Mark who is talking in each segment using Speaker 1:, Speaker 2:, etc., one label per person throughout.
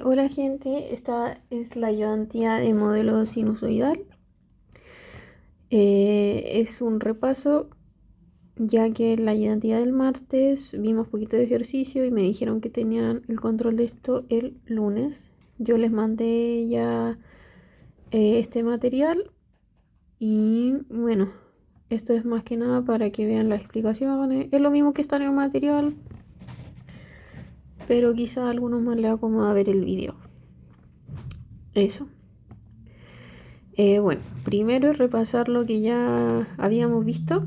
Speaker 1: Hola gente, esta es la ayudantía de modelo sinusoidal. Es un repaso, ya que en la ayudantía del martes vimos poquito de ejercicio y me dijeron que tenían el control de esto el lunes. Yo les mandé ya este material y bueno, esto es más que nada para que vean las explicaciones. Es lo mismo que está en el material, pero quizá a algunos más les acomoda ver el video. Eso. Bueno, primero repasar lo que ya habíamos visto,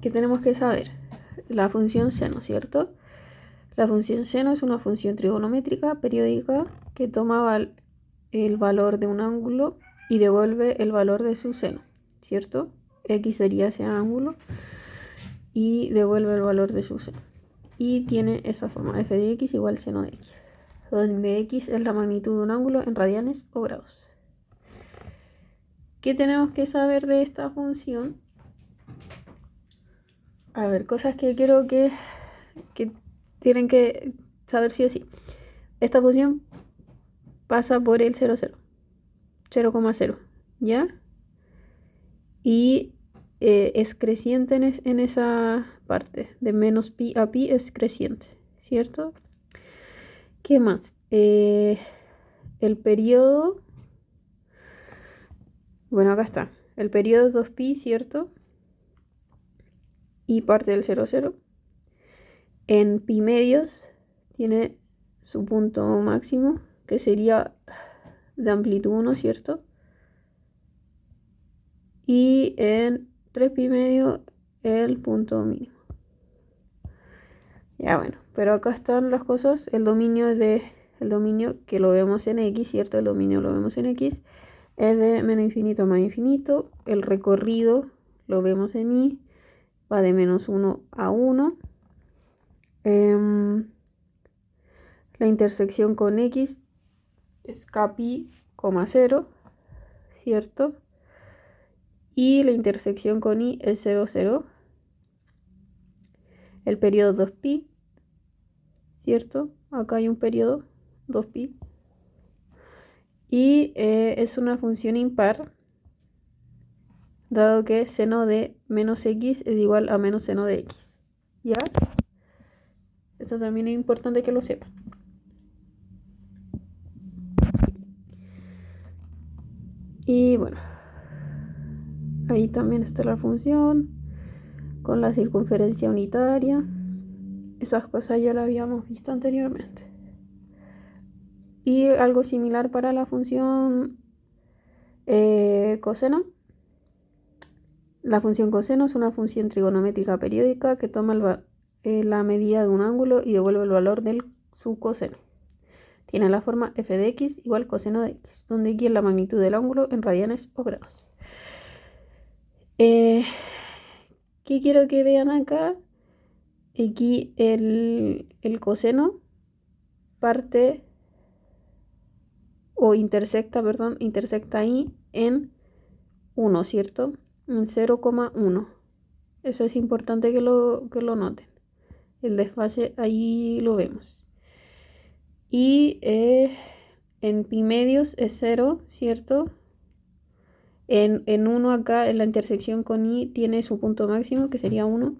Speaker 1: que tenemos que saber. La función seno, ¿cierto? La función seno es una función trigonométrica periódica que toma el valor de un ángulo y devuelve el valor de su seno, ¿cierto? X sería ese ángulo y devuelve el valor de su seno. Y tiene esa forma, f de x igual seno de x, donde x es la magnitud de un ángulo en radianes o grados. ¿Qué tenemos que saber de esta función? A ver, cosas que quiero que tienen que saber sí o sí. Esta función pasa por el 0, 0,0, ¿ya? Y es creciente en esa parte, de menos pi a pi es creciente, ¿cierto? ¿Qué más? El periodo, bueno, acá está. El periodo es 2pi, ¿cierto? Y parte del 0, 0. En pi medios tiene su punto máximo, que sería de amplitud 1, ¿cierto? Y en 3pi medio el punto mínimo. Ya bueno, pero acá están las cosas. El dominio que lo vemos en x, ¿cierto? El dominio lo vemos en x, es de menos infinito a más infinito. El recorrido lo vemos en y, va de menos 1 a 1. La intersección con x es kpi, 0, ¿cierto? Y la intersección con y es 0, 0. El periodo 2pi, ¿cierto? Acá hay un periodo 2pi. Y es una función impar, dado que seno de menos x es igual a menos seno de x. ¿Ya? Esto también es importante que lo sepan. Y bueno, ahí también está la función con la circunferencia unitaria. Esas cosas ya las habíamos visto anteriormente. Y algo similar para la función coseno. La función coseno es una función trigonométrica periódica que toma la medida de un ángulo y devuelve el valor de su coseno. Tiene la forma f de x igual coseno de x, donde x es la magnitud del ángulo en radianes o grados. ¿Qué quiero que vean acá? Aquí el coseno parte o intersecta ahí en 1, ¿cierto? En 0,1. Eso es importante que lo noten. El desfase ahí lo vemos. Y en pi medios es 0, ¿cierto? En 1 acá, en la intersección con y, tiene su punto máximo, que sería 1.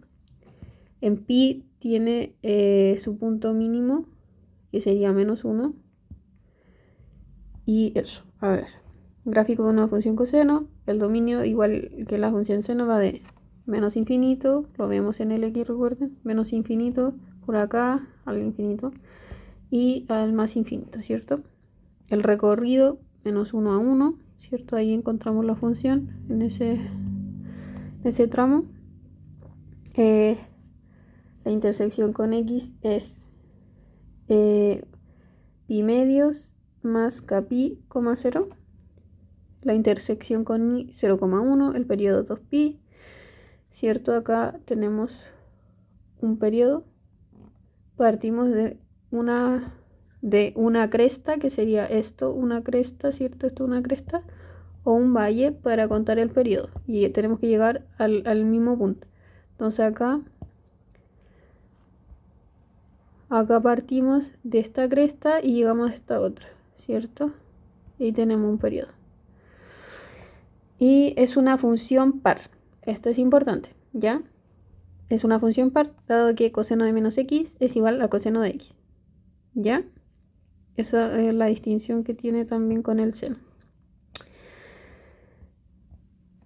Speaker 1: En pi tiene su punto mínimo, que sería menos 1. Y eso, a ver. Gráfico de una función coseno. El dominio, igual que la función seno, va de menos infinito. Lo vemos en el x, recuerden. Menos infinito por acá, al infinito. Y al más infinito, ¿cierto? El recorrido, menos 1 a 1, ¿cierto? Ahí encontramos la función en ese tramo. La intersección con x es pi medios más kpi, 0. La intersección con y 0,1, el periodo 2pi, ¿cierto? Acá tenemos un periodo. Partimos de una cresta, que sería esto, una cresta, ¿cierto? Esto una cresta, o un valle para contar el periodo. Y tenemos que llegar al mismo punto. Entonces acá Acá partimos de esta cresta y llegamos a esta otra, ¿cierto? Y tenemos un periodo. Y es una función par. Esto es importante, ¿ya? Es una función par, dado que coseno de menos x es igual a coseno de x, ¿ya? Esa es la distinción que tiene también con el seno.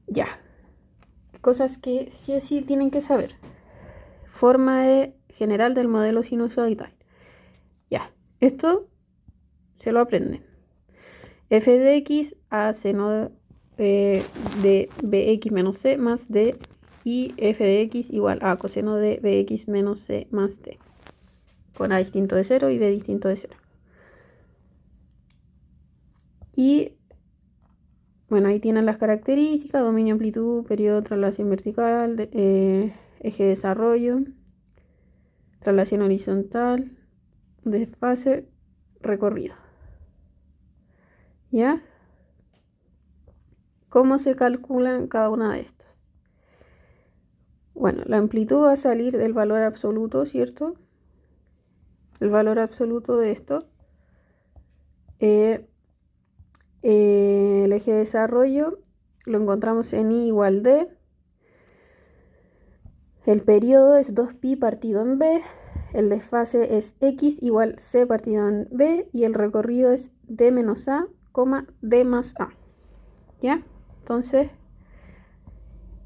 Speaker 1: Ya. Cosas que sí o sí tienen que saber. Forma general del modelo sinusoidal. Ya. Esto se lo aprenden. F de x a seno de bx menos c más d, y f de x igual a coseno de bx menos c más d, con a distinto de 0 y b distinto de 0. Y bueno, ahí tienen las características: dominio, amplitud, periodo, traslación vertical, eje de desarrollo, traslación horizontal, desfase, recorrido. ¿Ya? ¿Cómo se calculan cada una de estas? Bueno, la amplitud va a salir del valor absoluto, ¿cierto? El valor absoluto de esto. El eje de desarrollo lo encontramos en I igual D. El periodo es 2pi partido en B. El desfase es x igual c partido en B. Y el recorrido es d menos a, d más a. ¿Ya? Entonces,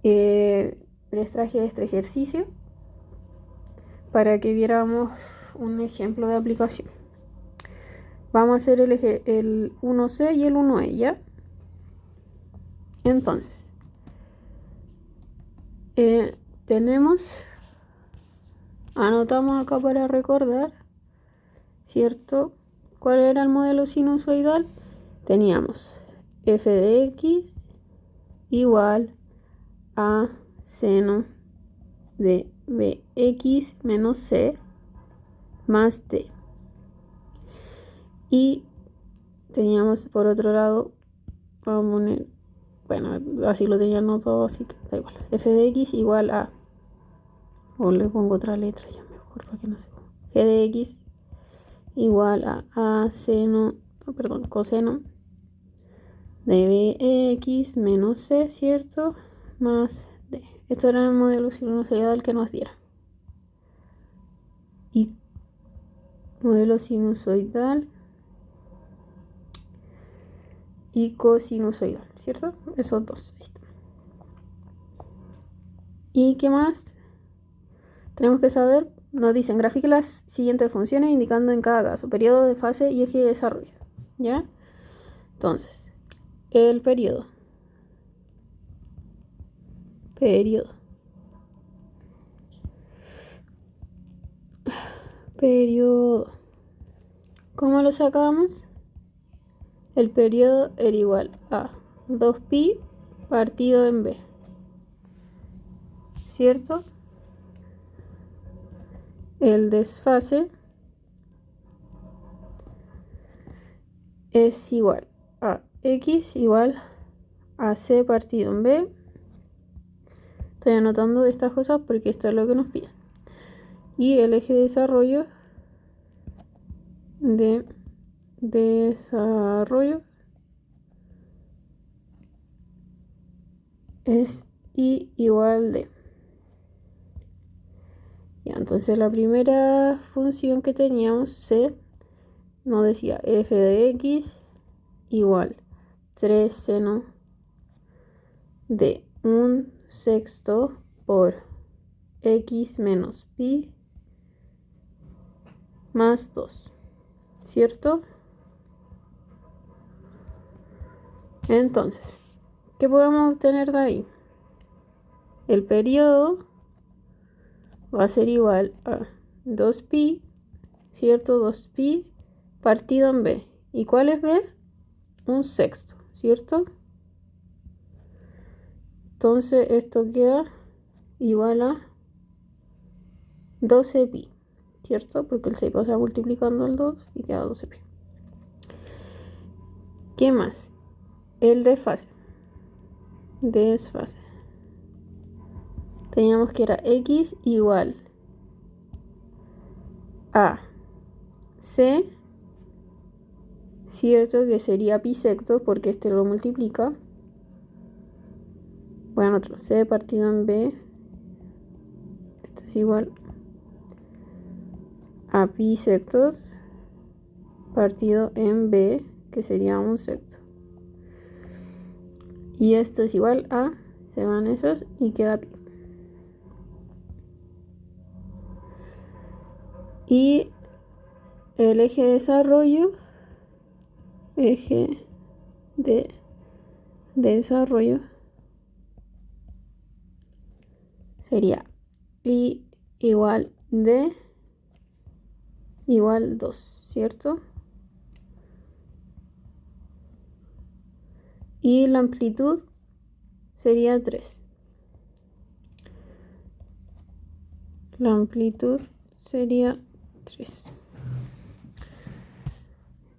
Speaker 1: les traje este ejercicio para que viéramos un ejemplo de aplicación. Vamos a hacer el 1C y el 1E, ¿ya? Entonces, anotamos acá para recordar, ¿cierto? ¿Cuál era el modelo sinusoidal? Teníamos f de x igual a seno de bx menos c más d. Y teníamos por otro lado, vamos a poner, bueno, así lo tenía anotado, así que da igual. F de x igual a, o le pongo otra letra ya mejor para que no se ponga. G de x igual a seno, coseno de bx menos c, ¿cierto? Más d. Esto era el modelo sinusoidal que nos diera. Y modelo sinusoidal y cosinusoidal, ¿cierto? Esos dos. Ahí está. ¿Y qué más tenemos que saber? Nos dicen: grafique las siguientes funciones indicando en cada caso periodo, de fase y eje de desarrollo. ¿Ya? Entonces, el periodo. Periodo. ¿Cómo lo sacamos? El periodo era igual a 2pi partido en b, ¿cierto? El desfase es igual a x igual a c partido en b. Estoy anotando estas cosas porque esto es lo que nos piden. Y el eje de desarrollo es i igual de. Ya, entonces la primera función que teníamos, c, nos decía f de x igual 3 seno de 1/6 por x menos pi más 2, ¿cierto? Entonces, ¿qué podemos obtener de ahí? El periodo va a ser igual a 2pi, ¿cierto? 2pi partido en b. ¿Y cuál es b? 1/6, ¿cierto? Entonces esto queda igual a 12pi, ¿cierto? Porque el 6 pasa multiplicando el 2 y queda 12pi. ¿Qué más? El desfase. Teníamos que era x igual a C, cierto, que sería pi sexto porque este lo multiplica. Bueno, otro C partido en B, esto es igual a pi sextos partido en B, que sería un sexto. Y esto es igual a, se van esos y queda pi. Y el eje de desarrollo, eje de desarrollo, sería i igual d igual 2, ¿cierto? Y la amplitud sería 3. La amplitud sería 3.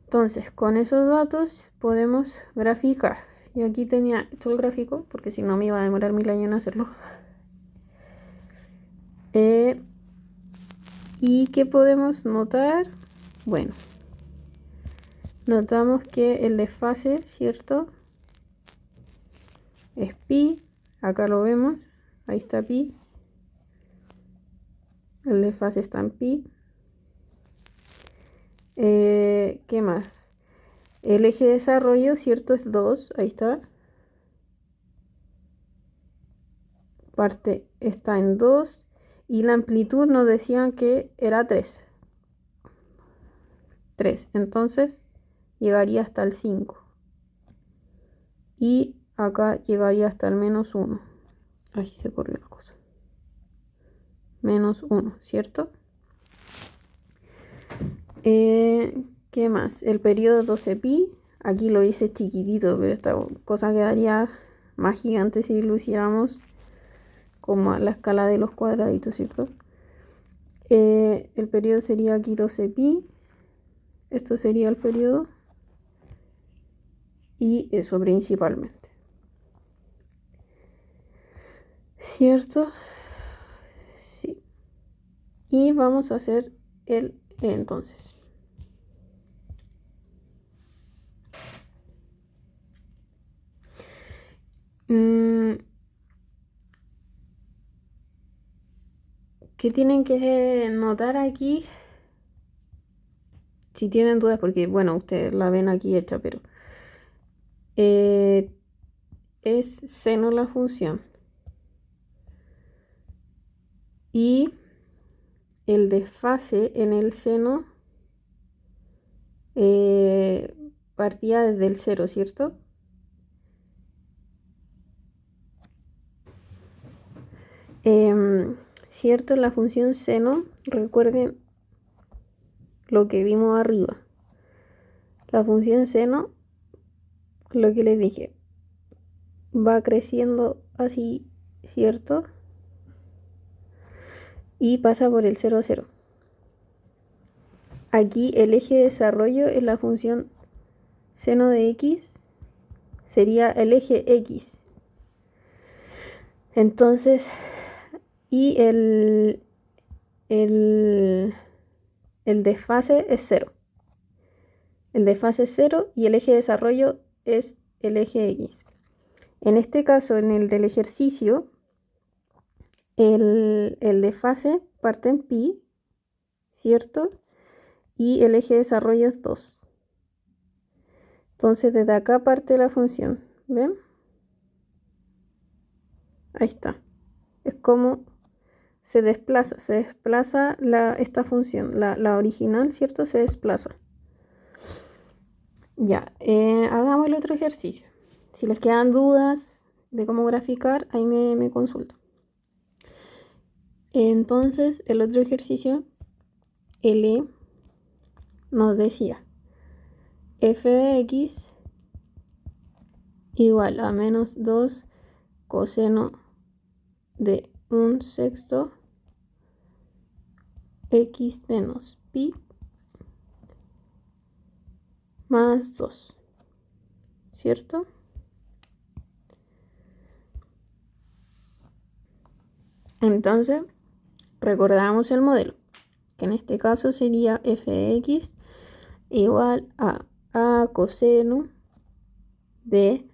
Speaker 1: Entonces, con esos datos podemos graficar. Y aquí tenía hecho el gráfico, porque si no me iba a demorar 1000 años en hacerlo. ¿Y qué podemos notar? Bueno, notamos que el desfase, ¿cierto? Es pi, acá lo vemos, ahí está pi. El desfase está en pi. ¿Qué más? El eje de desarrollo, ¿cierto? Es 2, ahí está. Parte está en 2. Y la amplitud nos decían que era 3. 3. Entonces llegaría hasta el 5. Y acá llegaría hasta el menos 1. Ahí se corrió la cosa. Menos 1, ¿cierto? ¿Qué más? El periodo 12pi. Aquí lo hice chiquitito, pero esta cosa quedaría más gigante si lo hiciéramos como a la escala de los cuadraditos, ¿cierto? El periodo sería aquí 12pi. Esto sería el periodo. Y eso principalmente. ¿Cierto? Sí. Y vamos a hacer el entonces. ¿Qué tienen que notar aquí? Si tienen dudas, porque bueno, ustedes la ven aquí hecha, pero es seno la función. Y el desfase en el seno partía desde el 0, ¿cierto? ¿Cierto? La función seno, recuerden lo que vimos arriba. La función seno, lo que les dije, va creciendo así, ¿cierto? Y pasa por el 0, 0. Aquí el eje de desarrollo es la función seno de x, sería el eje x. Entonces, y el desfase es 0. El desfase es 0 y el eje de desarrollo es el eje x. En este caso, en el del ejercicio, el desfase parte en pi, ¿cierto? Y el eje de desarrollo es 2. Entonces, desde acá parte la función, ¿ven? Ahí está. Es como se desplaza esta función, la original, ¿cierto? Se desplaza. Ya, hagamos el otro ejercicio. Si les quedan dudas de cómo graficar, ahí me consultan. Entonces, el otro ejercicio, L, nos decía f de x igual a menos 2 coseno de 1/6 x menos pi más 2, ¿cierto? Entonces, recordamos el modelo, que en este caso sería f de x igual a coseno de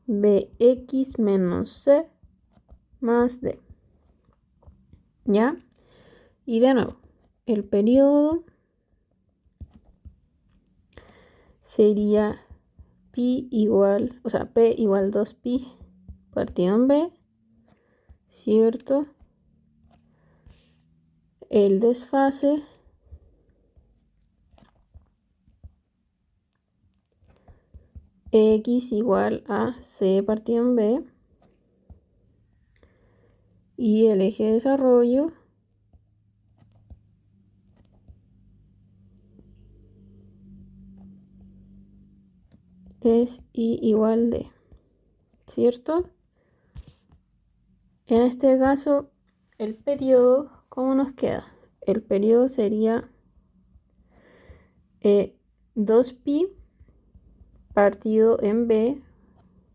Speaker 1: bx menos c más d. ¿Ya? Y de nuevo, el periodo sería pi igual, o sea, p igual 2pi partido en b, ¿cierto? El desfase x igual a c partido en b, y el eje de desarrollo es y igual d, ¿cierto? En este caso, el periodo, ¿cómo nos queda? El periodo sería 2pi partido en b.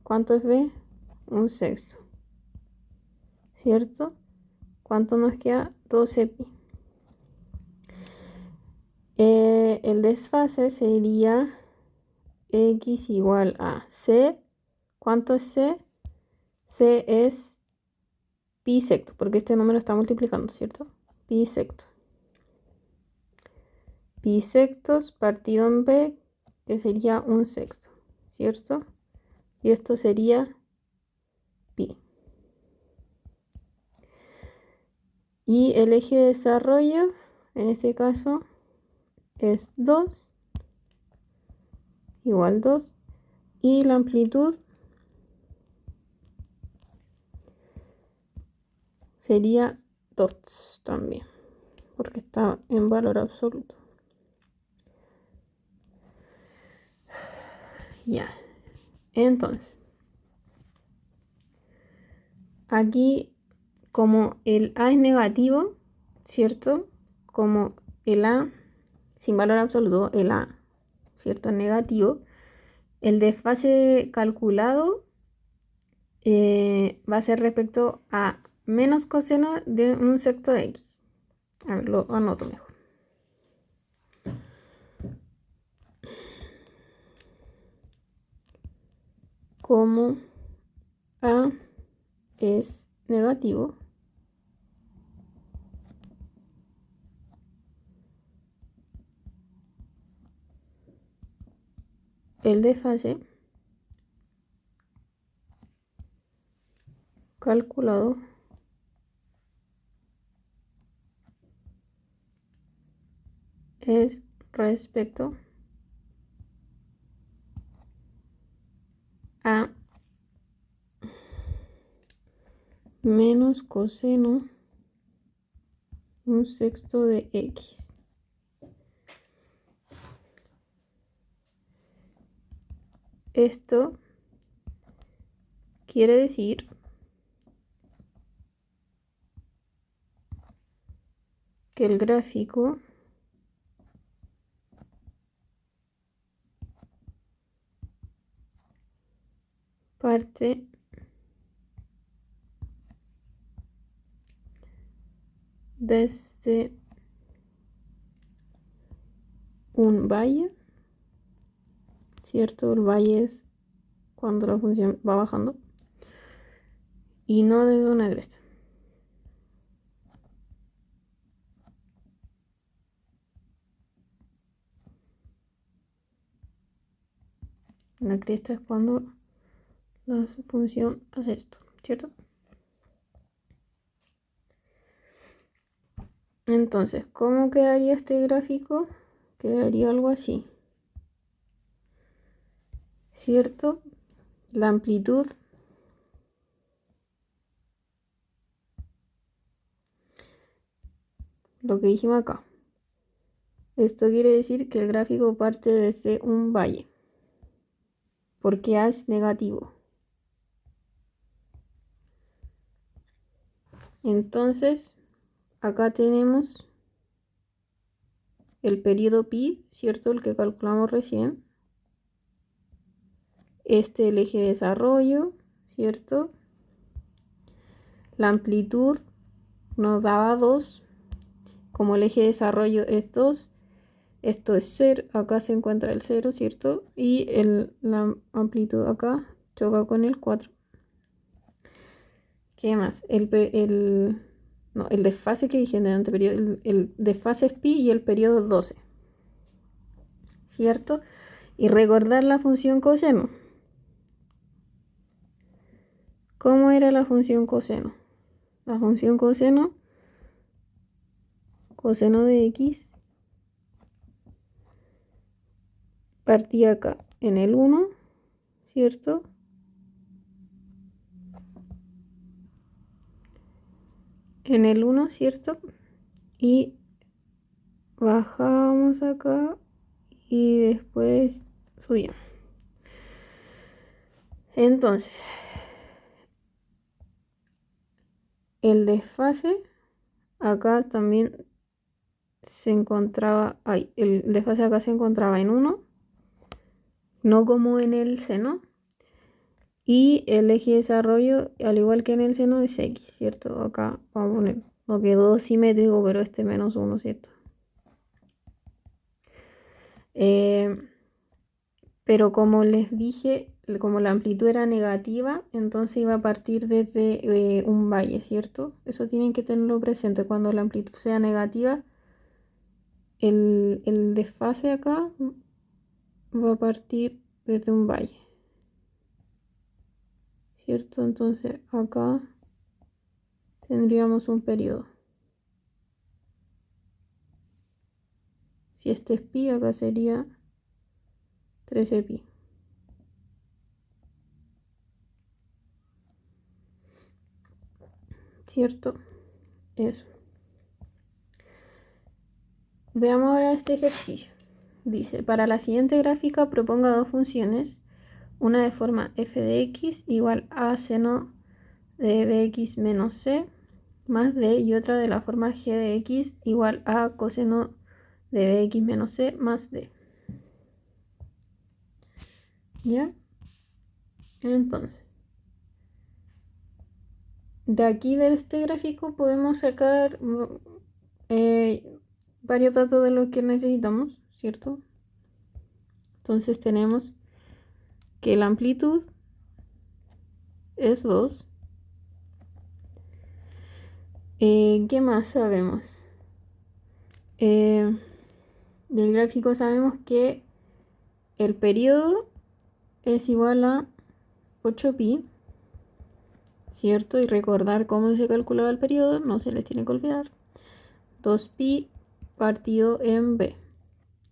Speaker 1: ¿Cuánto es b? 1/6, ¿cierto? ¿Cuánto nos queda? 12pi. El desfase sería x igual a c. ¿Cuánto es c? C es pi sexto, porque este número está multiplicando, ¿cierto? Pi sexto. Pi sextos partido en b, que sería 1/6, ¿cierto? Y esto sería pi. Y el eje de desarrollo, en este caso, es 2, igual 2. Y la amplitud sería 2 también, porque está en valor absoluto. Ya. Entonces, aquí, como el A es negativo, ¿cierto? Como el A, sin valor absoluto, el A, ¿cierto? Es negativo. El desfase calculado va a ser respecto a menos coseno de 1/6 de x. A ver, lo anoto mejor. Como A es negativo, el desfase calculado es respecto a menos coseno 1/6 de x. Esto quiere decir que el gráfico parte desde un valle, ¿cierto? El valle es cuando la función va bajando, y no desde una cresta. La cresta es cuando la función hace esto, ¿cierto? Entonces, ¿cómo quedaría este gráfico? Quedaría algo así, ¿cierto? La amplitud lo que dijimos acá. Esto quiere decir que el gráfico parte desde un valle, porque A es negativo. Entonces, acá tenemos el periodo pi, ¿cierto? El que calculamos recién. Este el eje de desarrollo, ¿cierto? La amplitud nos daba 2. Como el eje de desarrollo es 2, Esto es 0, acá se encuentra el 0, ¿cierto? Y la amplitud acá choca con el 4. ¿Qué más? No, el desfase que dije en el anteperiodo, el desfase es pi y el periodo 12, ¿cierto? Y recordar la función coseno. ¿Cómo era la función coseno? La función coseno de x partía acá en el 1, ¿cierto? En el 1, ¿cierto? Y bajamos acá y después subíamos. Entonces, el desfase acá también se encontraba, el desfase acá se encontraba en 1, no como en el seno. Y el eje de desarrollo, al igual que en el seno, es x, ¿cierto? Acá vamos a poner, no quedó simétrico, pero este menos 1, ¿cierto? Pero como les dije, como la amplitud era negativa, entonces iba a partir desde un valle, ¿cierto? Eso tienen que tenerlo presente. Cuando la amplitud sea negativa, el desfase acá va a partir desde un valle, ¿cierto? Entonces acá tendríamos un periodo. Si este es pi, acá sería 13 pi. ¿Cierto? Eso. Veamos ahora este ejercicio. Dice, para la siguiente gráfica proponga dos funciones, una de forma f de x igual a seno de bx menos c más d y otra de la forma g de x igual a coseno de bx menos c más d. ¿Ya? Entonces, de aquí de este gráfico podemos sacar varios datos de lo que necesitamos, ¿cierto? Entonces tenemos que la amplitud es 2. ¿Qué más sabemos? Del gráfico sabemos que el periodo es igual a 8pi, ¿cierto? Y recordar cómo se calculaba el periodo, no se les tiene que olvidar. 2pi partido en b,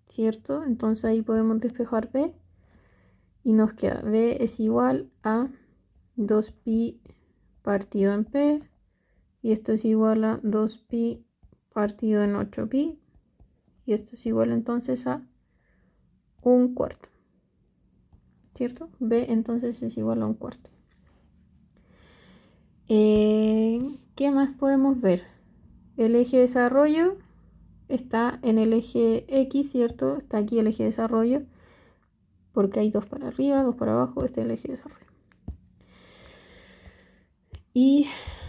Speaker 1: ¿cierto? Entonces ahí podemos despejar b y nos queda b es igual a 2pi partido en p, y esto es igual a 2pi partido en 8pi, y esto es igual entonces a 1/4, ¿cierto? B entonces es igual a 1/4. ¿Qué más podemos ver? El eje de desarrollo está en el eje X, ¿cierto? Está aquí el eje de desarrollo, porque hay dos para arriba, dos para abajo, este es el eje de desarrollo. Y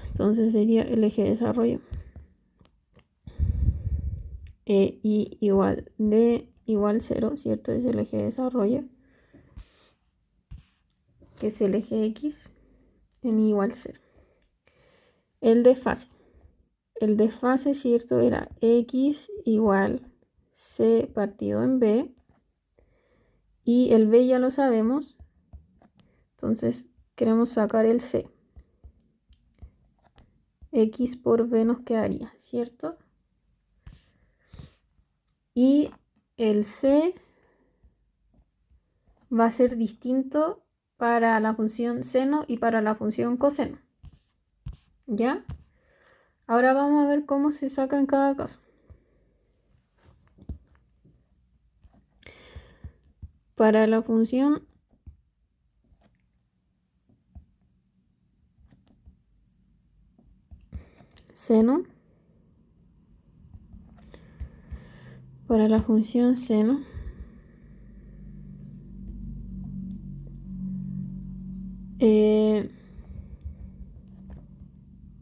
Speaker 1: entonces sería el eje de desarrollo. Y igual D igual 0, ¿cierto? Es el eje de desarrollo, que es el eje X en igual 0. El desfase. El desfase, ¿cierto? Era X igual C partido en B. Y el B ya lo sabemos. Entonces queremos sacar el C. X por B nos quedaría, ¿cierto? Y el C va a ser distinto para la función seno y para la función coseno. ¿Ya? Ahora vamos a ver cómo se saca en cada caso. Para la función seno,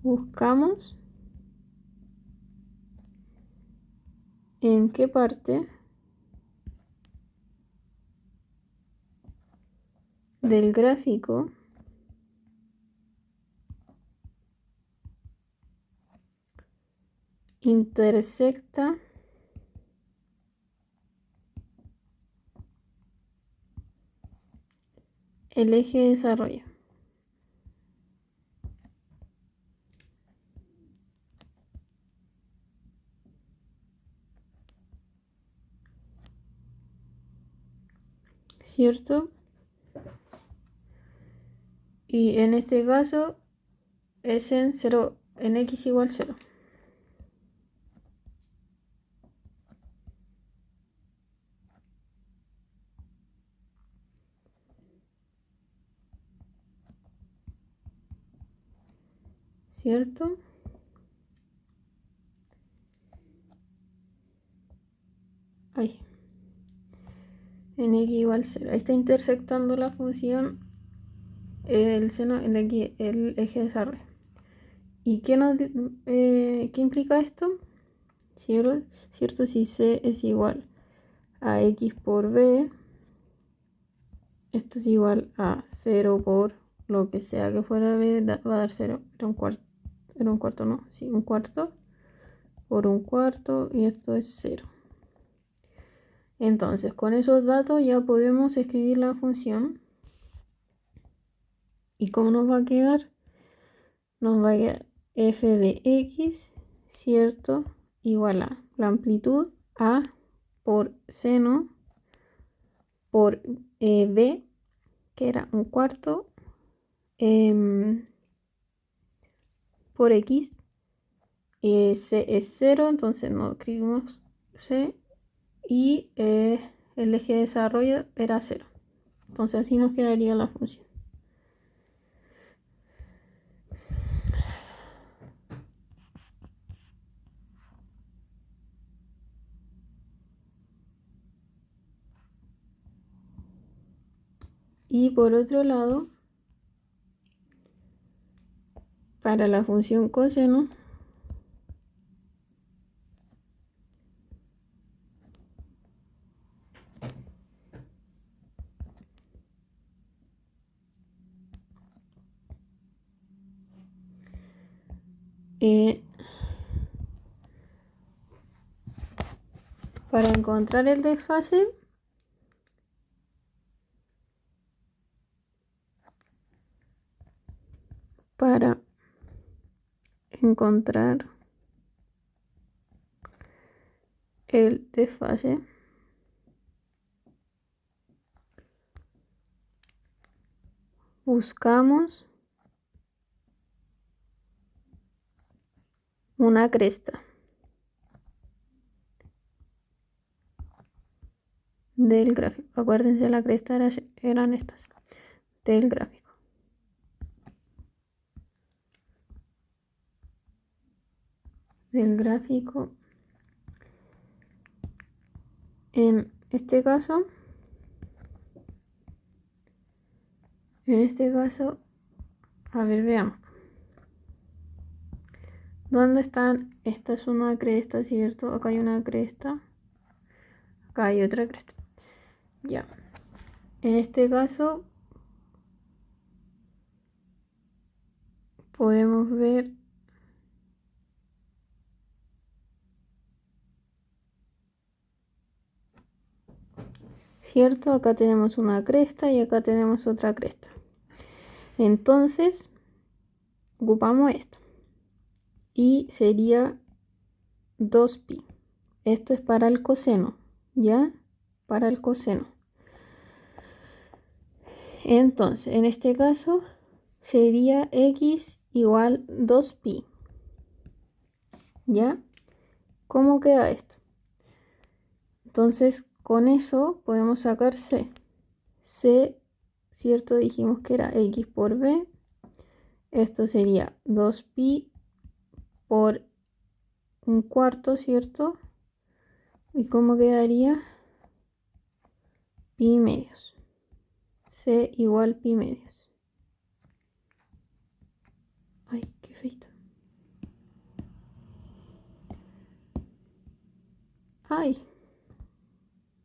Speaker 1: buscamos en qué parte del gráfico intersecta el eje de desarrollo. ¿Cierto? Y en este caso es en 0, en x igual 0. ¿Cierto? Ahí. En x igual 0. Ahí está intersectando la función el seno, el eje de desarrollo. ¿Y qué implica esto? ¿Cierto? Si c es igual a x por b, esto es igual a 0 por lo que sea que fuera b, va a dar 0. Era un cuarto, no, sí, un cuarto por un cuarto y esto es 0. Entonces, con esos datos ya podemos escribir la función. ¿Y cómo nos va a quedar? Nos va a quedar f de x, ¿cierto? Igual a la amplitud a por seno por b, que era un cuarto, por x. C es 0, entonces no escribimos c. Y el eje de desarrollo era 0. Entonces así nos quedaría la función. Y por otro lado, para la función coseno, para encontrar el desfase, para encontrar el desfase, buscamos una cresta del gráfico. Acuérdense, la cresta eran estas, del gráfico. Del gráfico. En este caso, a ver, veamos. ¿Dónde están? Esta es una cresta, ¿cierto? Acá hay una cresta. Acá hay otra cresta. Ya. En este caso, podemos ver ¿cierto? Acá tenemos una cresta y acá tenemos otra cresta. Entonces, ocupamos esto. Y sería 2pi. Esto es para el coseno, ¿ya? Para el coseno. Entonces, en este caso, sería x igual 2pi. ¿Ya? ¿Cómo queda esto? Entonces, con eso podemos sacar c. C, ¿cierto? Dijimos que era x por b. Esto sería 2pi por un cuarto, ¿cierto? ¿Y cómo quedaría? Pi medios. C igual pi medios. Ay, qué feito. Ay.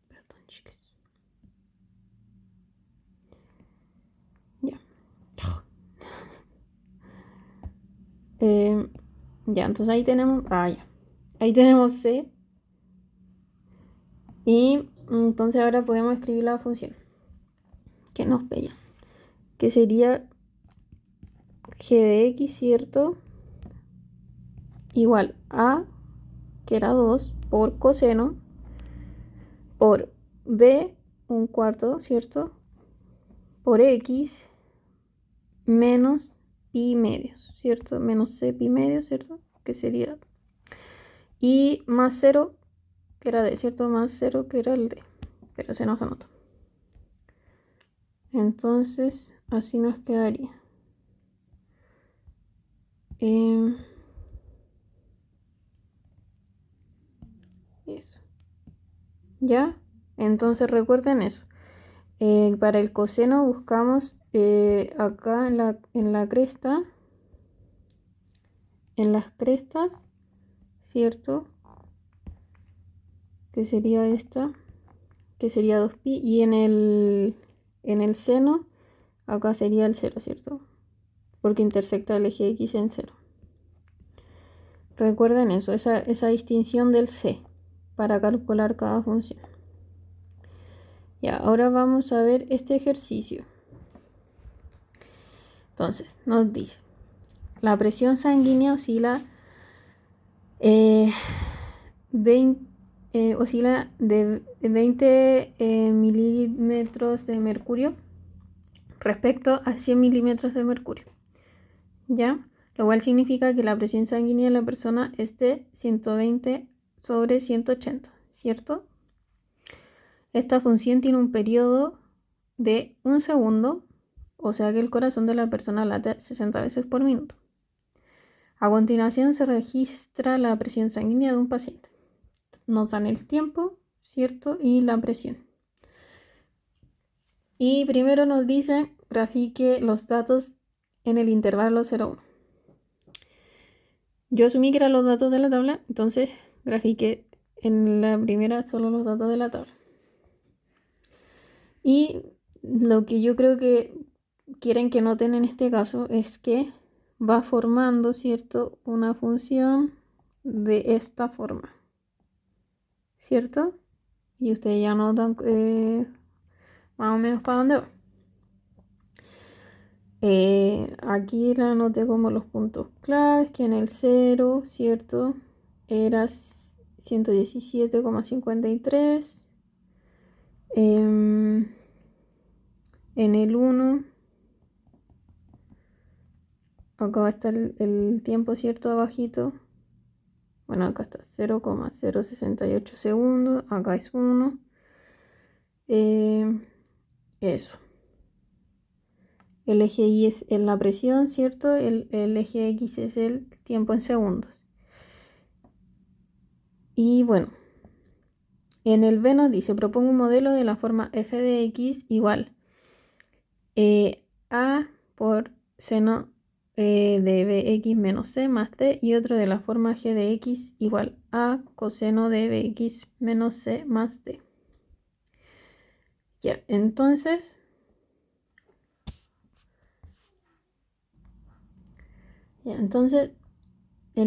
Speaker 1: Perdón, chicas. Ya, entonces ahí tenemos, ya. Ahí tenemos C. Y entonces ahora podemos escribir la función que nos pilla, que sería g de x, ¿cierto? Igual a, que era 2, por coseno, por b, un cuarto, ¿cierto? Por x, menos pi medios, ¿cierto? Menos c pi medios, ¿cierto? Que sería, y más 0, que era d, ¿cierto? Más 0, que era el d, pero se nos anotó. Entonces, así nos quedaría. Eso. ¿Ya? Entonces recuerden eso. Para el coseno buscamos acá en la cresta, en las crestas, ¿cierto? Que sería esta, que sería 2pi, y en el seno, acá sería el 0, ¿cierto? Porque intersecta el eje X en 0. Recuerden eso, esa distinción del C para calcular cada función. Ya, ahora vamos a ver este ejercicio. Entonces, nos dice, la presión sanguínea oscila oscila de 20 milímetros de mercurio respecto a 100 milímetros de mercurio, ¿ya? Lo cual significa que la presión sanguínea de la persona es de 120 sobre 180, ¿cierto? Esta función tiene un periodo de 1 segundo, o sea que el corazón de la persona late 60 veces por minuto. A continuación se registra la presión sanguínea de un paciente. Nos dan el tiempo, ¿cierto? Y la presión. Y primero nos dice, grafique los datos en el intervalo 0,1. Yo asumí que eran los datos de la tabla, entonces grafiqué en la primera solo los datos de la tabla. Y lo que yo creo que quieren que noten en este caso es que va formando, ¿cierto?, una función de esta forma, ¿cierto? Y ustedes ya notan más o menos para dónde va. Aquí la anoté como los puntos claves, que en el 0, ¿cierto? Era 117,53. En el 1, acá va a estar el tiempo, ¿cierto? Abajito. Bueno, acá está 0,068 segundos. Acá es 1. Eso. El eje Y es en la presión, ¿cierto? El eje X es el tiempo en segundos. Y bueno, en el B nos dice, propongo un modelo de la forma f de x igual a por seno de bx menos c más d, y otro de la forma g de x igual a coseno de bx menos c más d. Ya, entonces, en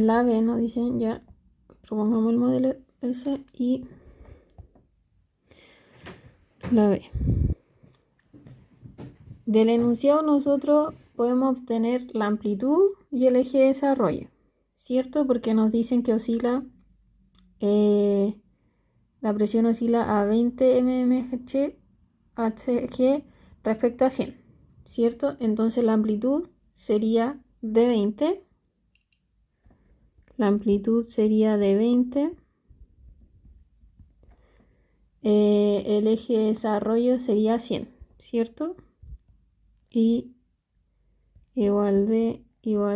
Speaker 1: la B nos dicen ya, propongamos el modelo S y la B. Del enunciado nosotros podemos obtener la amplitud y el eje de desarrollo, ¿cierto? Porque nos dicen que oscila, la presión oscila a 20 mmHg respecto a 100, ¿cierto? Entonces la amplitud sería de 20. La amplitud sería de 20. El eje de desarrollo sería 100, ¿cierto? Y igual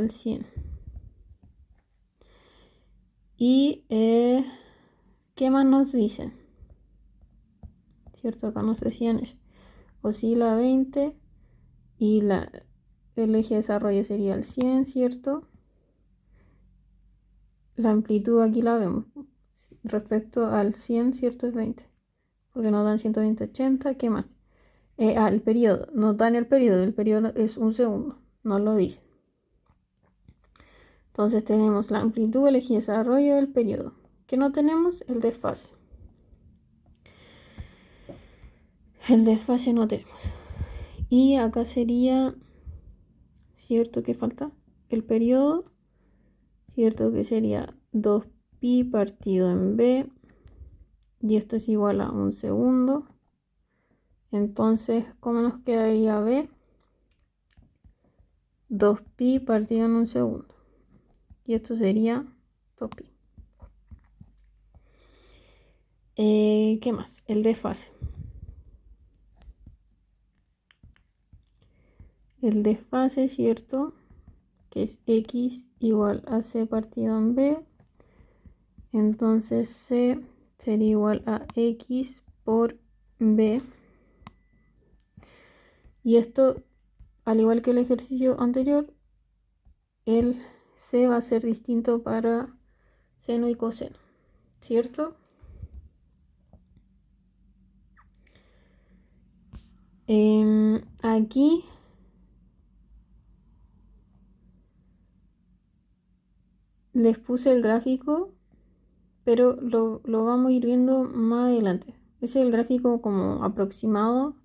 Speaker 1: 100. Y ¿qué más nos dicen? ¿Cierto? Acá nos decían eso. Oscila 20 y el eje de desarrollo sería el 100, ¿cierto? La amplitud aquí la vemos. Respecto al 100, ¿cierto? Es 20. Porque nos dan 120, 80. ¿Qué más? El periodo. Nos dan el periodo. El periodo es 1 segundo. Nos lo dicen. Entonces tenemos la amplitud, el eje de desarrollo del periodo. ¿Qué no tenemos? El desfase. El desfase no tenemos. Y acá sería, ¿cierto que falta? El periodo, ¿cierto? Que sería 2pi partido en b. Y esto es igual a 1 segundo. Entonces, ¿cómo nos quedaría b? 2pi partido en 1 segundo. Y esto sería 2pi. ¿Qué más? El desfase. El desfase, ¿cierto? Que es x igual a c partido en b. Entonces c sería igual a x por b. Y esto, al igual que el ejercicio anterior, el c va a ser distinto para seno y coseno, ¿cierto? Aquí les puse el gráfico, pero lo vamos a ir viendo más adelante. Ese es el gráfico como aproximado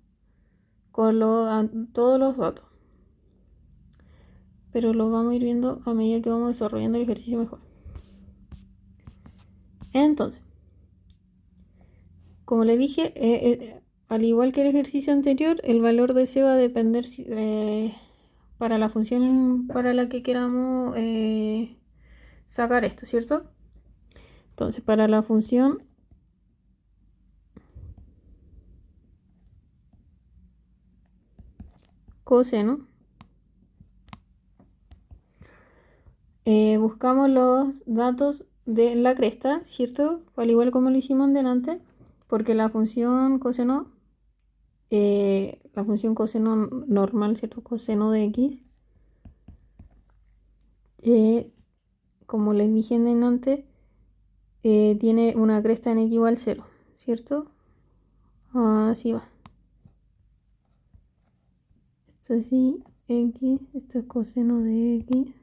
Speaker 1: con todos los datos. Pero lo vamos a ir viendo a medida que vamos desarrollando el ejercicio mejor. Entonces, como les dije, al igual que el ejercicio anterior, el valor de C va a depender para la función para la que queramos sacar esto, ¿cierto? Entonces, para la función coseno, buscamos los datos de la cresta, ¿cierto? Al igual como lo hicimos delante, porque la función coseno normal, ¿cierto? Coseno de x, como les dije antes, tiene una cresta en x igual 0, ¿cierto? Así va. Esto sí, x, esto es coseno de x.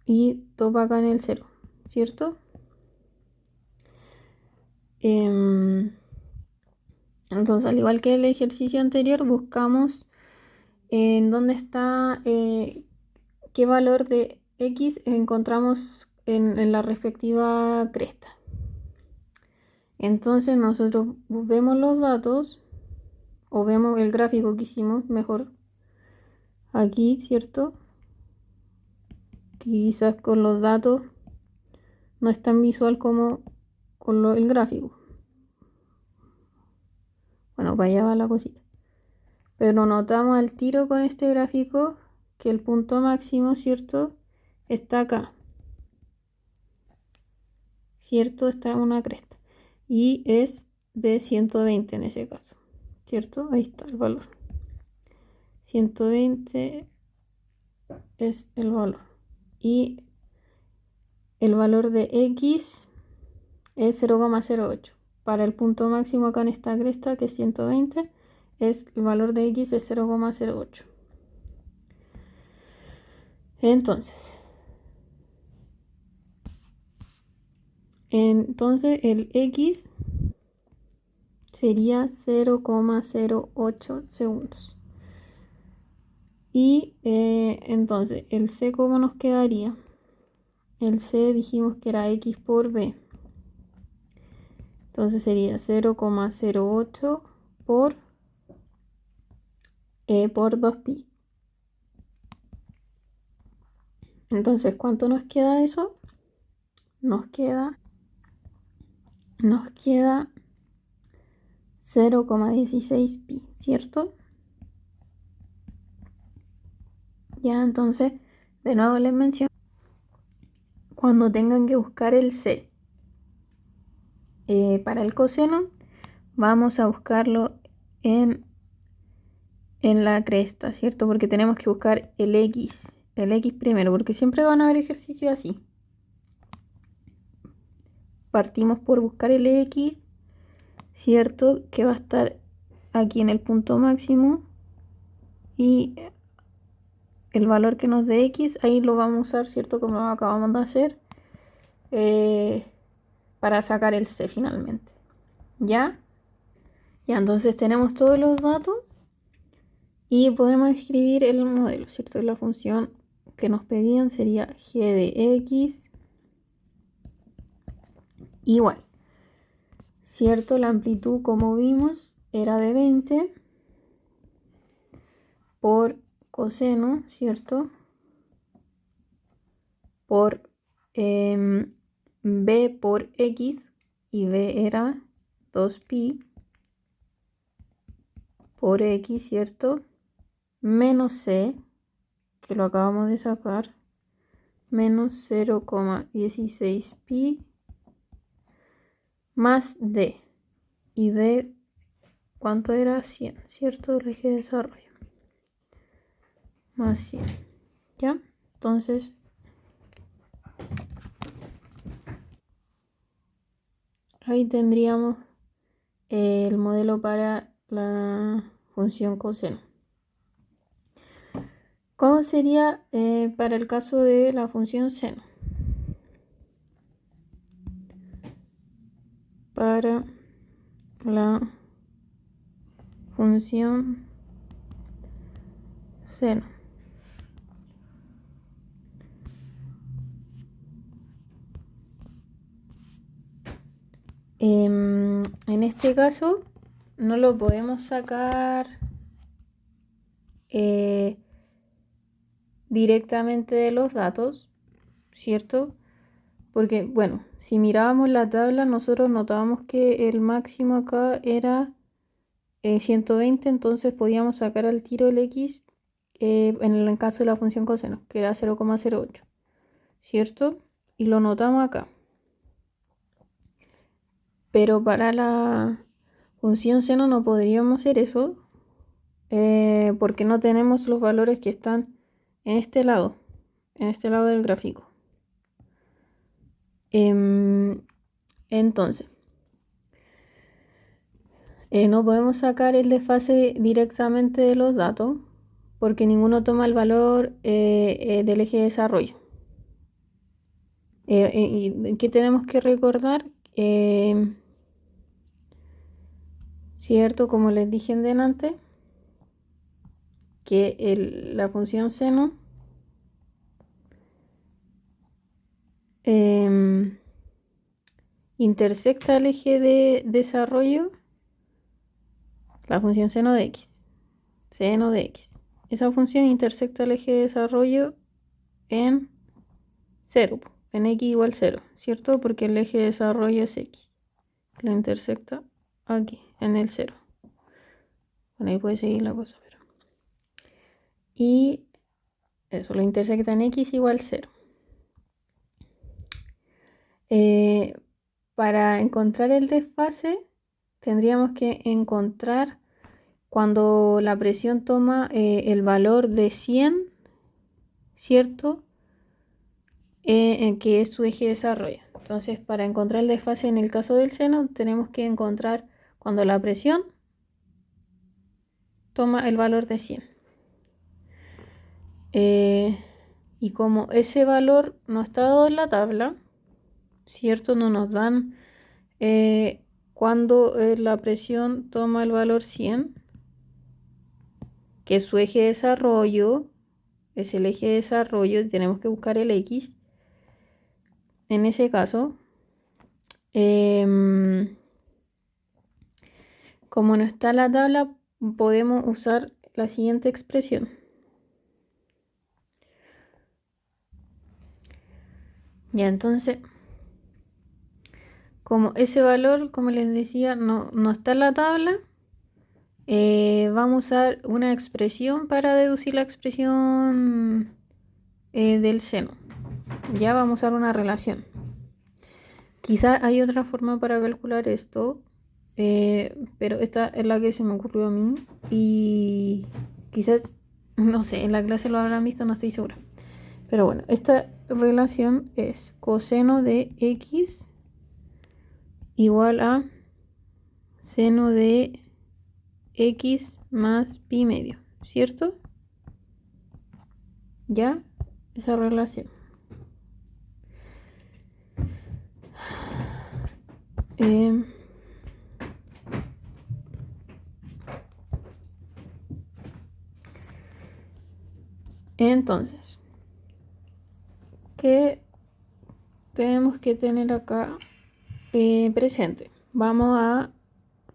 Speaker 1: Y topa acá en el 0, ¿cierto? Entonces, al igual que el ejercicio anterior, buscamos en dónde está, qué valor de x encontramos en la respectiva cresta. Entonces nosotros vemos los datos o vemos el gráfico que hicimos mejor aquí, ¿cierto? Quizás con los datos no es tan visual como con el gráfico. Bueno, para allá va la cosita. Pero notamos al tiro con este gráfico que el punto máximo, ¿cierto? Está acá. ¿Cierto? Está en una cresta. Y es de 120 en ese caso. ¿Cierto? Ahí está el valor. 120 es el valor. Y el valor de x es 0,08. Para el punto máximo acá en esta cresta, que es 120, el valor de x es 0,08. Entonces el x sería 0,08 segundos. Y entonces el c, ¿cómo nos quedaría? El c dijimos que era x por b. Entonces sería 0,08 por 2pi. Entonces, ¿cuánto nos queda eso? Nos queda 0,16 pi, ¿cierto? Ya, entonces, de nuevo les menciono, cuando tengan que buscar el c para el coseno, vamos a buscarlo en la cresta, ¿cierto? Porque tenemos que buscar el x primero, porque siempre van a haber ejercicios así. Partimos por buscar el x, ¿cierto? Que va a estar aquí en el punto máximo y el valor que nos dé x, ahí lo vamos a usar, ¿cierto? Como lo acabamos de hacer, para sacar el c finalmente. ¿Ya? Ya, entonces tenemos todos los datos y podemos escribir el modelo, ¿cierto? La función que nos pedían sería g de x igual, ¿cierto? La amplitud, como vimos, era de 20 por coseno, ¿cierto? Por b por x, y b era 2pi por x, ¿cierto? Menos c, que lo acabamos de sacar, menos 0,16 pi más d. Y d, ¿cuánto era? 100, ¿cierto? El eje de desarrollo. Más 100. ¿Ya? Entonces, ahí tendríamos el modelo para la función coseno. ¿Cómo sería para el caso de la función seno? Para la función seno. En este caso no lo podemos sacar directamente de los datos, ¿cierto? Porque, bueno, si mirábamos la tabla, nosotros notábamos que el máximo acá era 120, entonces podíamos sacar al tiro el x en el caso de la función coseno, que era 0,08, ¿cierto? Y lo notamos acá. Pero para la función seno no podríamos hacer eso, porque no tenemos los valores que están en este lado del gráfico. Entonces, no podemos sacar el desfase directamente de los datos, porque ninguno toma el valor del eje de desarrollo. ¿Y qué tenemos que recordar? Cierto, como les dije en delante, que la función seno intersecta el eje de desarrollo, la función seno de x. Seno de x. Esa función intersecta el eje de desarrollo en 0, en x igual 0, ¿cierto? Porque el eje de desarrollo es x. Lo intersecta aquí, en el 0. Bueno, ahí puede seguir la cosa, pero... Y eso lo intersecta en x igual 0. Para encontrar el desfase, tendríamos que encontrar cuando la presión toma el valor de 100, ¿cierto? Que es su eje de desarrollo. Entonces, para encontrar el desfase en el caso del seno, tenemos que encontrar cuando la presión toma el valor de 100. Y como ese valor no está dado en la tabla, ¿cierto? No nos dan cuando la presión toma el valor 100, que es su eje de desarrollo, es el eje de desarrollo, y tenemos que buscar el x. En ese caso, como no está la tabla, podemos usar la siguiente expresión. Ya, entonces, como ese valor, como les decía, no está en la tabla, vamos a usar una expresión para deducir la expresión del seno. Ya vamos a usar una relación. Quizá hay otra forma para calcular esto, pero esta es la que se me ocurrió a mí y quizás, no sé, en la clase lo habrán visto, no estoy segura. Pero bueno, esta relación es coseno de x igual a seno de x más pi medio, ¿cierto? ¿Ya? Esa relación. Eh, entonces, ¿qué tenemos que tener acá presente?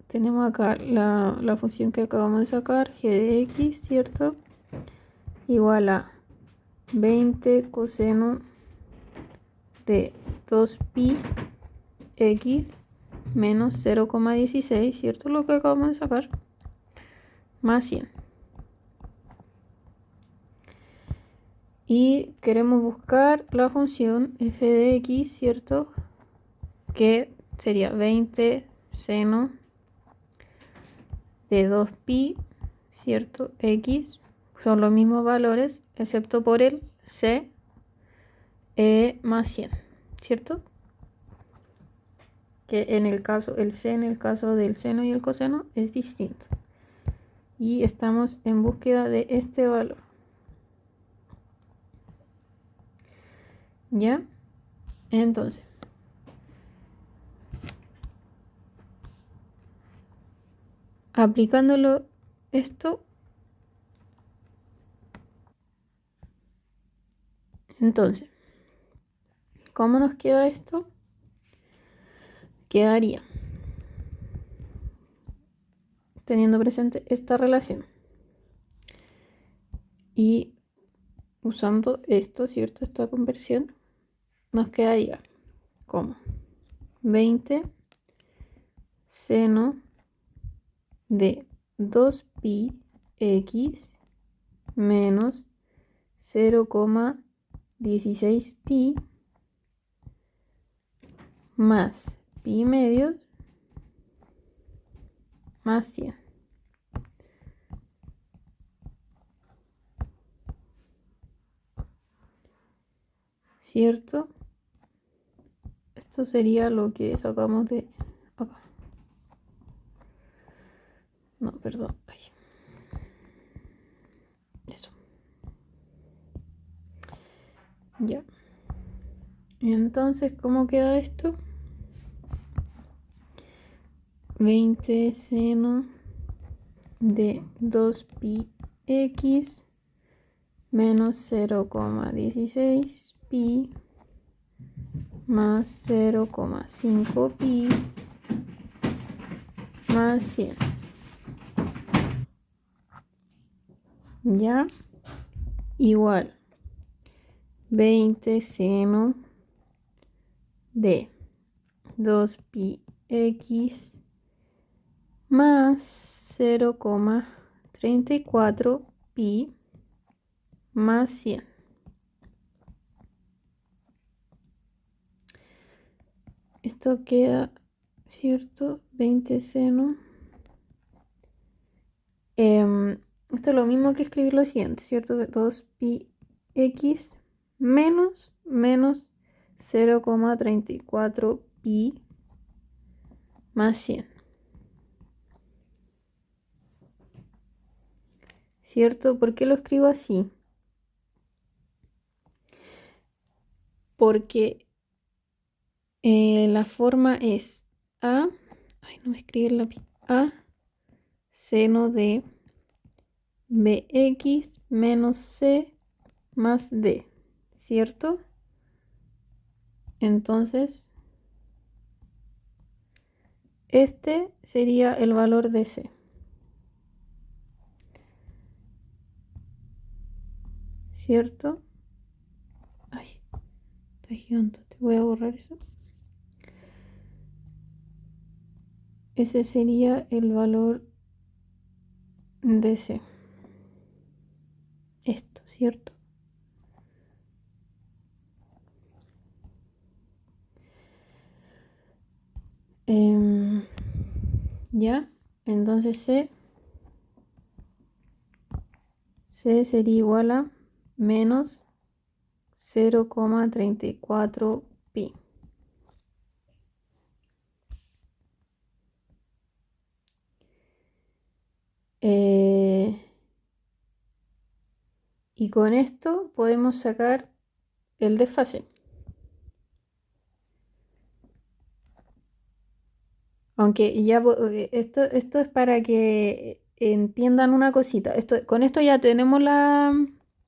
Speaker 1: Tenemos acá la función que acabamos de sacar, g de x, ¿cierto? Igual a 20 coseno de 2pi x menos 0,16, ¿cierto? Lo que acabamos de sacar, más 100. Y queremos buscar la función f de x, ¿cierto? Que sería 20 seno de 2pi, ¿cierto? X, son los mismos valores, excepto por el c más 100, ¿cierto? Que en el caso, el c en el caso del seno y el coseno es distinto. Y estamos en búsqueda de este valor. ¿Ya? Entonces, aplicándolo esto, entonces, ¿cómo nos queda esto? Quedaría teniendo presente esta relación y usando esto, ¿cierto? Esta conversión, nos quedaría como 20 seno de 2pi x menos 0,16 pi más pi medios más 100. ¿Cierto? Esto sería lo que sacamos de acá. No, perdón. Ay. Eso. Ya. Entonces, ¿cómo queda esto? 20 seno de 2pi x menos 0,16 pi más 0,5 pi más 100. ¿Ya? Igual 20 seno de 2pi x más 0,34 pi más 100. Esto queda, ¿cierto? 20 seno. Esto es lo mismo que escribir lo siguiente, ¿cierto? De 2pi x menos 0,34 pi más 100. ¿Cierto? ¿Por qué lo escribo así? Porque la forma es a, ay, no me escribí el lápiz, a seno de bx menos c más d, ¿cierto? Entonces, este sería el valor de c, ¿cierto? Ay, está gigante, te voy a borrar eso. Ese sería el valor de c. Esto, ¿cierto? Ya, entonces C sería igual a menos 0,34 pi. Y con esto podemos sacar el desfase. Aunque ya esto es para que entiendan una cosita. Con esto ya tenemos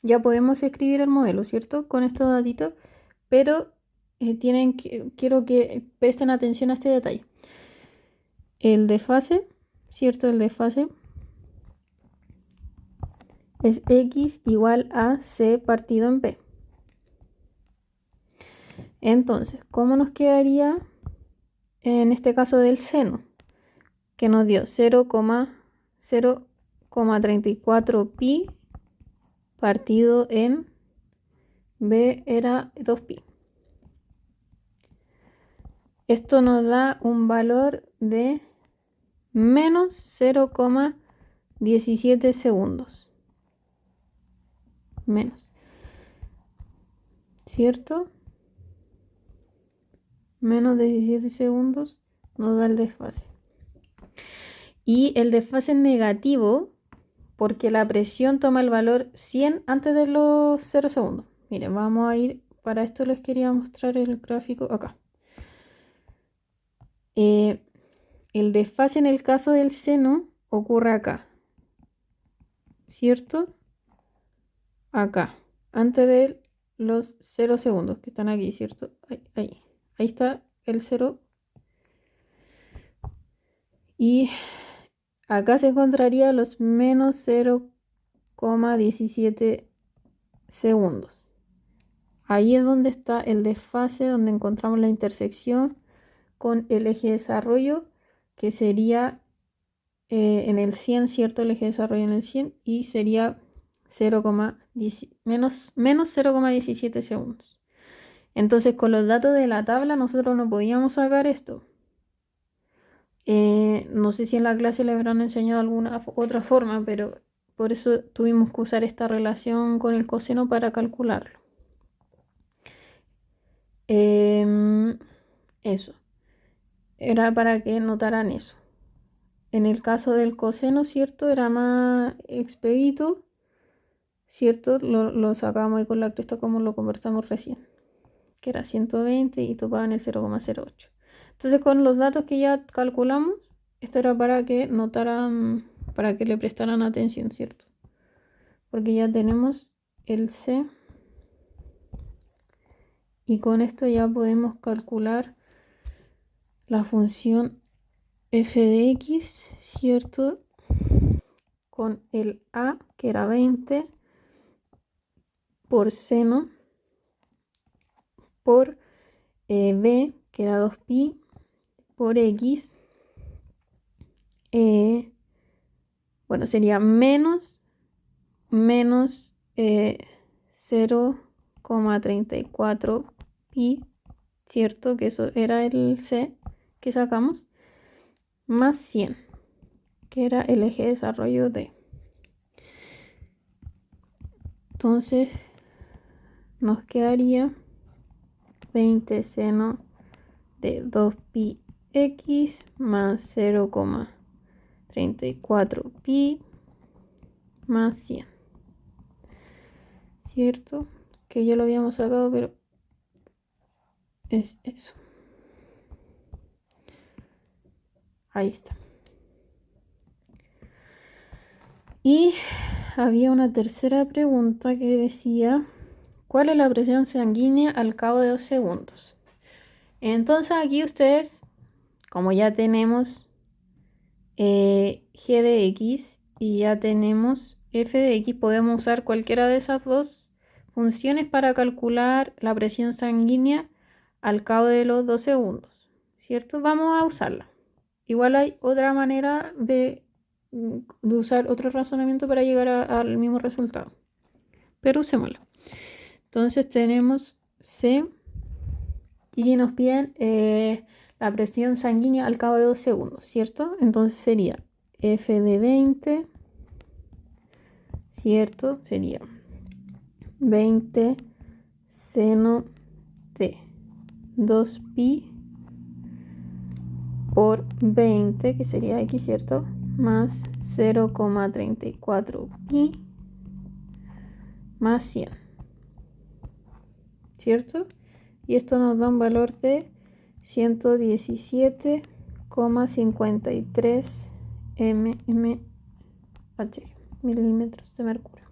Speaker 1: ya podemos escribir el modelo, ¿cierto? Con estos datitos, pero quiero que presten atención a este detalle. El desfase, ¿cierto? El desfase es x igual a c partido en p. Entonces, ¿cómo nos quedaría en este caso del seno? Que nos dio 0,0,34 pi partido en b era 2pi. Esto nos da un valor de menos 0,17 segundos. Menos. ¿Cierto? Menos 17 segundos nos da el desfase. Y el desfase es negativo porque la presión toma el valor 100 antes de los 0 segundos. Miren, vamos a ir, para esto les quería mostrar el gráfico acá. El desfase en el caso del seno ocurre acá, ¿cierto? Acá, antes de los 0 segundos que están aquí, ¿cierto? Ahí está el 0. Y acá se encontraría los menos 0,17 segundos. Ahí es donde está el desfase, donde encontramos la intersección con el eje de desarrollo, que sería en el 100, ¿cierto? El eje de desarrollo en el 100 y sería menos 0,17 segundos. Entonces, con los datos de la tabla nosotros no podíamos sacar esto. No sé si en la clase le habrán enseñado alguna otra forma, pero por eso tuvimos que usar esta relación con el coseno para calcularlo. Eso. Era para que notaran eso. En el caso del coseno, ¿cierto? Era más expedito, ¿cierto? Lo sacábamos ahí con la cresta como lo conversamos recién, que era 120 y topaban el 0,08. Entonces, con los datos que ya calculamos, esto era para que notaran, para que le prestaran atención, ¿cierto? Porque ya tenemos el C y con esto ya podemos calcular la función f de x, ¿cierto? Con el a, que era 20, por seno, por b, que era 2pi, por x, bueno, sería menos 0,34 pi, ¿cierto? Que eso era el c que sacamos, más 100, que era el eje de desarrollo d. Entonces nos quedaría 20 seno de 2pi x más 0,34 pi más 100, ¿cierto? Que ya lo habíamos sacado, pero es eso. Ahí está. Y había una tercera pregunta que decía, ¿cuál es la presión sanguínea al cabo de 2 segundos? Entonces aquí ustedes, como ya tenemos g de x y ya tenemos f de x, podemos usar cualquiera de esas dos funciones para calcular la presión sanguínea al cabo de los 2 segundos, ¿cierto? Vamos a usarla. Igual hay otra manera de usar otro razonamiento para llegar al mismo resultado, pero usémosla. Entonces tenemos C y nos piden la presión sanguínea al cabo de 2 segundos, ¿cierto? Entonces sería F de 20, ¿cierto? Sería 20 seno de 2pi por 20, que sería x, ¿cierto? Más 0,34 pi más 100, ¿cierto? Y esto nos da un valor de 117,53 mmHg, milímetros de mercurio.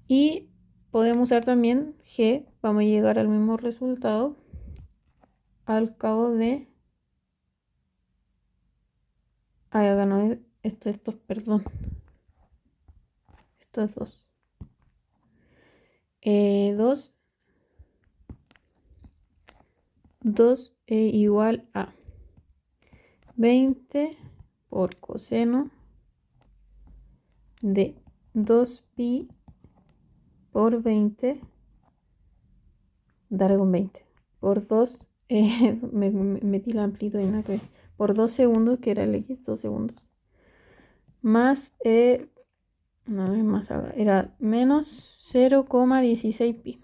Speaker 1: Y podemos usar también G, vamos a llegar al mismo resultado al cabo de... no, esto es 2, perdón. Esto es 2. 2 igual a 20 por coseno de 2pi por 20, daré con 20, por 2, me metí la amplitud en la que por 2 segundos, que era el X, 2 segundos, más, no es más, era menos 0,16 pi.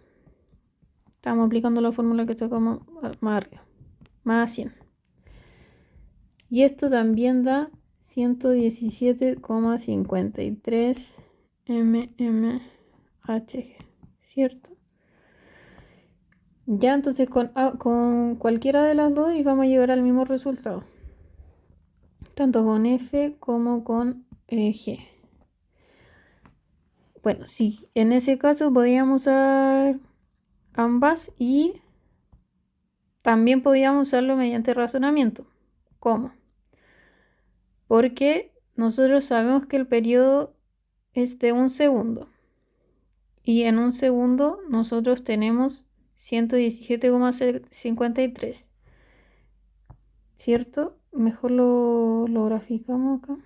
Speaker 1: Estamos aplicando la fórmula que está como más arriba, más 100. Y esto también da 117,53 mmHg, ¿cierto? Ya, entonces con cualquiera de las dos y vamos a llegar al mismo resultado, tanto con F como con G. Bueno, sí, en ese caso podríamos usar ambas y también podríamos usarlo mediante razonamiento. ¿Cómo? Porque nosotros sabemos que el periodo es de 1 segundo y en 1 segundo nosotros tenemos 117,53, ¿cierto? Mejor lo graficamos acá.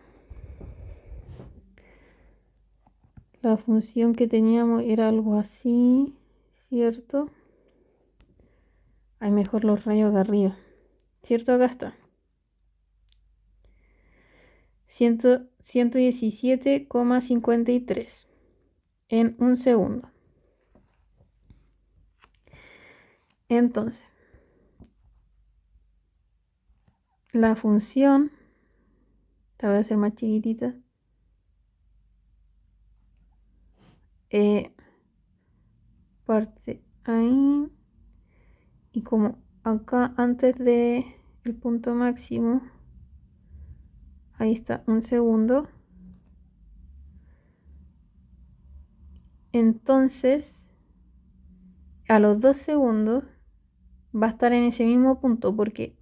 Speaker 1: La función que teníamos era algo así, ¿cierto? Hay mejor los rayos acá arriba, ¿cierto? Acá está. 117,53 en 1 segundo. Entonces, la función, te voy a hacer más chiquitita, parte ahí, y como acá antes de el punto máximo, ahí está 1 segundo, entonces a los 2 segundos va a estar en ese mismo punto porque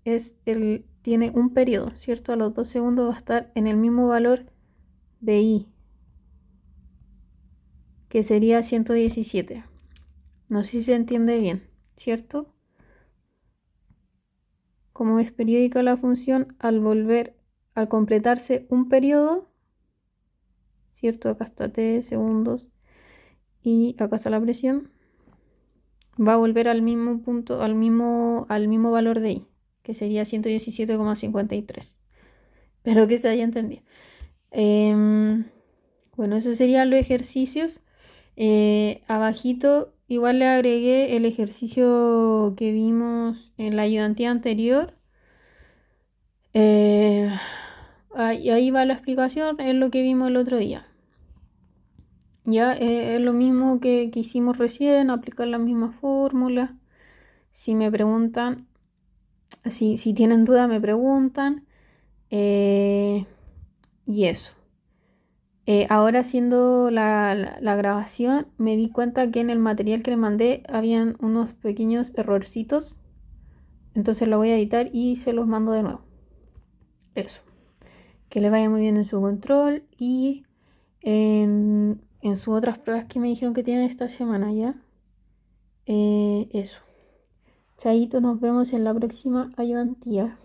Speaker 1: tiene un periodo, ¿cierto? A los 2 segundos va a estar en el mismo valor de I, que sería 117. No sé si se entiende bien, ¿cierto? Como es periódica la función, al completarse un periodo, ¿cierto? Acá está T segundos y acá está la presión, va a volver al mismo punto, al mismo valor de I, que sería 117,53. Espero que se haya entendido. Bueno, esos serían los ejercicios. Abajito igual le agregué el ejercicio que vimos en la ayudantía anterior. Ahí va la explicación, es lo que vimos el otro día. Ya es lo mismo que hicimos recién, aplicar la misma fórmula. Si me preguntan, si tienen duda me preguntan. Y eso. Ahora haciendo la grabación me di cuenta que en el material que les mandé habían unos pequeños errorcitos. Entonces lo voy a editar y se los mando de nuevo. Eso. Que les vaya muy bien en su control y en sus otras pruebas que me dijeron que tienen esta semana ya. Eso. Chaito, nos vemos en la próxima ayudantía.